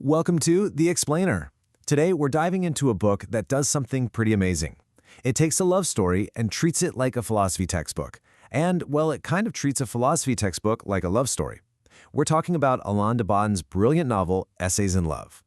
Welcome to The Explainer. Today, we're diving into a book that does something pretty amazing. It takes a love story and treats it like a philosophy textbook. And, well, it kind of treats a philosophy textbook like a love story. We're talking about Alain de Botton's brilliant novel, Essays in Love.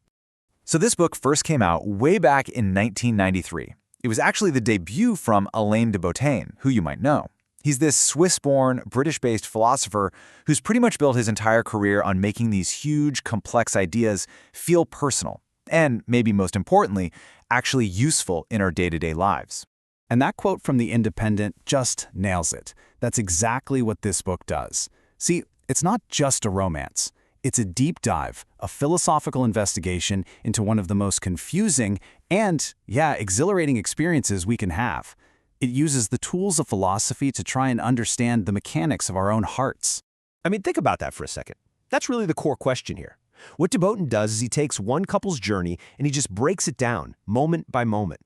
So this book first came out way back in 1993. It was actually the debut from Alain de Botton, who you might know. He's this Swiss-born, British-based philosopher who's pretty much built his entire career on making these huge, complex ideas feel personal, and maybe most importantly, actually useful in our day-to-day lives. And that quote from The Independent just nails it. That's exactly what this book does. See, it's not just a romance. It's a deep dive, a philosophical investigation into one of the most confusing and, exhilarating experiences we can have. It uses the tools of philosophy to try and understand the mechanics of our own hearts. I mean, think about that for a second. That's really the core question here. What de Botton does is he takes one couple's journey and he just breaks it down, moment by moment.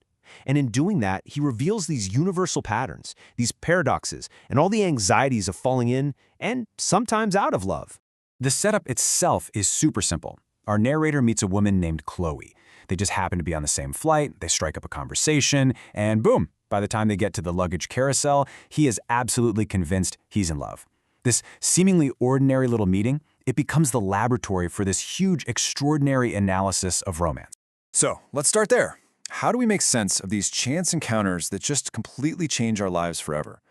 And in doing that, he reveals these universal patterns, these paradoxes, and all the anxieties of falling in and sometimes out of love. The setup itself is super simple. Our narrator meets a woman named Chloe. They just happen to be on the same flight, they strike up a conversation, and boom! By the time they get to the luggage carousel, he is absolutely convinced he's in love. This seemingly ordinary little meeting, it becomes the laboratory for this huge, extraordinary analysis of romance. So let's start there. How do we make sense of these chance encounters that just completely change our lives forever?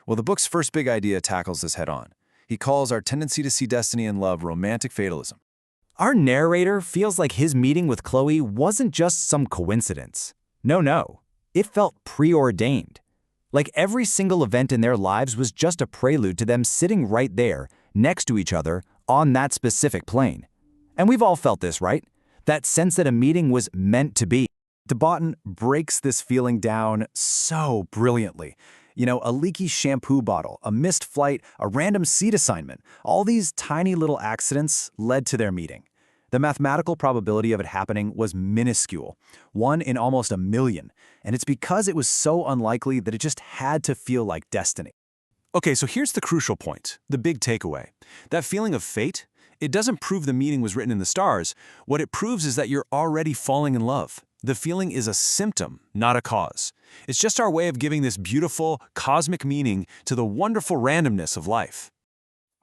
Well, the book's first big idea tackles this head-on. He calls our tendency to see destiny in love romantic fatalism. Our narrator feels like his meeting with Chloe wasn't just some coincidence. No. It felt preordained. Like every single event in their lives was just a prelude to them sitting right there, next to each other, on that specific plane. And we've all felt this, right? That sense that a meeting was meant to be. De Botton breaks this feeling down so brilliantly. A leaky shampoo bottle, a missed flight, a random seat assignment, all these tiny little accidents led to their meeting. The mathematical probability of it happening was minuscule, 1 in almost 1,000,000, and it's because it was so unlikely that it just had to feel like destiny. Okay, so here's the crucial point, the big takeaway. That feeling of fate, it doesn't prove the meeting was written in the stars. What it proves is that you're already falling in love. The feeling is a symptom, not a cause. It's just our way of giving this beautiful, cosmic meaning to the wonderful randomness of life.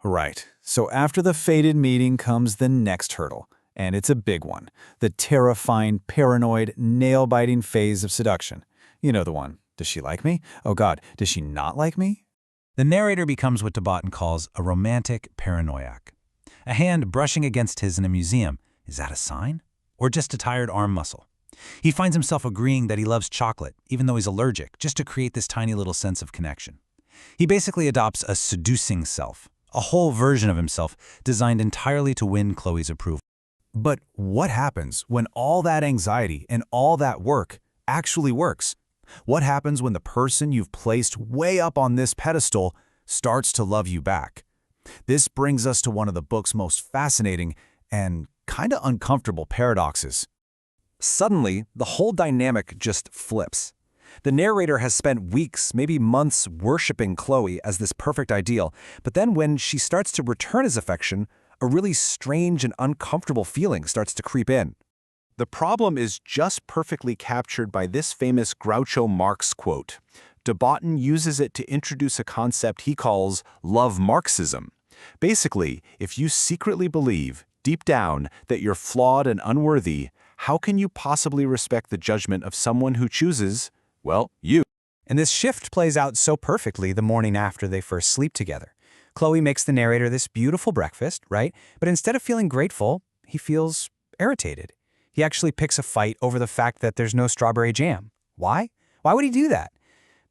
Right. So after the fated meeting comes the next hurdle, and it's a big one. The terrifying, paranoid, nail-biting phase of seduction. You know the one. Does she like me? Oh God, does she not like me? The narrator becomes what de Botton calls a romantic paranoiac. A hand brushing against his in a museum. Is that a sign? Or just a tired arm muscle? He finds himself agreeing that he loves chocolate, even though he's allergic, just to create this tiny little sense of connection. He basically adopts a seducing self, a whole version of himself designed entirely to win Chloe's approval. But what happens when all that anxiety and all that work actually works? What happens when the person you've placed way up on this pedestal starts to love you back? This brings us to one of the book's most fascinating and kinda uncomfortable paradoxes. Suddenly, the whole dynamic just flips. The narrator has spent weeks, maybe months, worshiping Chloe as this perfect ideal, but then when she starts to return his affection, a really strange and uncomfortable feeling starts to creep in. The problem is just perfectly captured by this famous Groucho Marx quote. De Botton uses it to introduce a concept he calls love Marxism. Basically, if you secretly believe, deep down, that you're flawed and unworthy, how can you possibly respect the judgment of someone who chooses, well, you? And this shift plays out so perfectly the morning after they first sleep together. Chloe makes the narrator this beautiful breakfast, right? But instead of feeling grateful, he feels irritated. He actually picks a fight over the fact that there's no strawberry jam. Why? Why would he do that?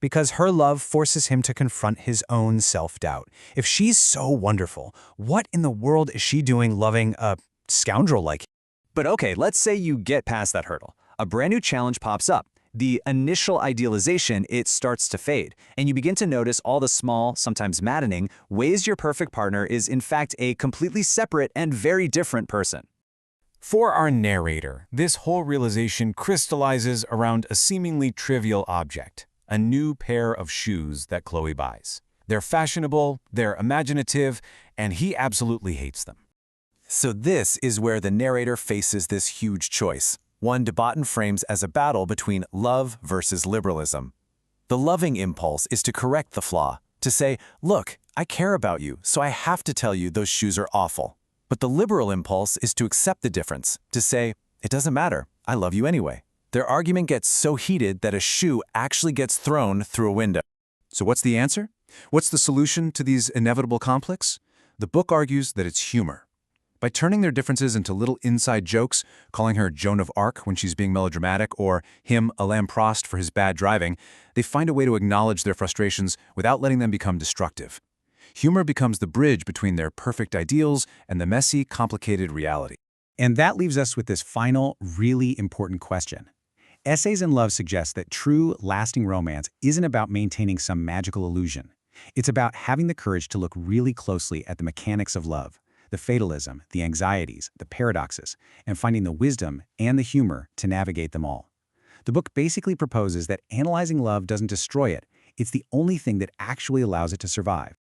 Because her love forces him to confront his own self-doubt. If she's so wonderful, what in the world is she doing loving a scoundrel like him? But okay, let's say you get past that hurdle. A brand new challenge pops up. The initial idealization, it starts to fade, and you begin to notice all the small, sometimes maddening, ways your perfect partner is in fact a completely separate and very different person. For our narrator, this whole realization crystallizes around a seemingly trivial object, a new pair of shoes that Chloe buys. They're fashionable, they're imaginative, and he absolutely hates them. So this is where the narrator faces this huge choice, one de Botton frames as a battle between love versus liberalism. The loving impulse is to correct the flaw, to say, look, I care about you, so I have to tell you those shoes are awful. But the liberal impulse is to accept the difference, to say, it doesn't matter, I love you anyway. Their argument gets so heated that a shoe actually gets thrown through a window. So what's the answer? What's the solution to these inevitable conflicts? The book argues that it's humor. By turning their differences into little inside jokes, calling her Joan of Arc when she's being melodramatic, or him Alain Prost for his bad driving, they find a way to acknowledge their frustrations without letting them become destructive. Humor becomes the bridge between their perfect ideals and the messy, complicated reality. And that leaves us with this final, really important question. Essays in Love suggest that true, lasting romance isn't about maintaining some magical illusion. It's about having the courage to look really closely at the mechanics of love, the fatalism, the anxieties, the paradoxes, and finding the wisdom and the humor to navigate them all. The book basically proposes that analyzing love doesn't destroy it, it's the only thing that actually allows it to survive.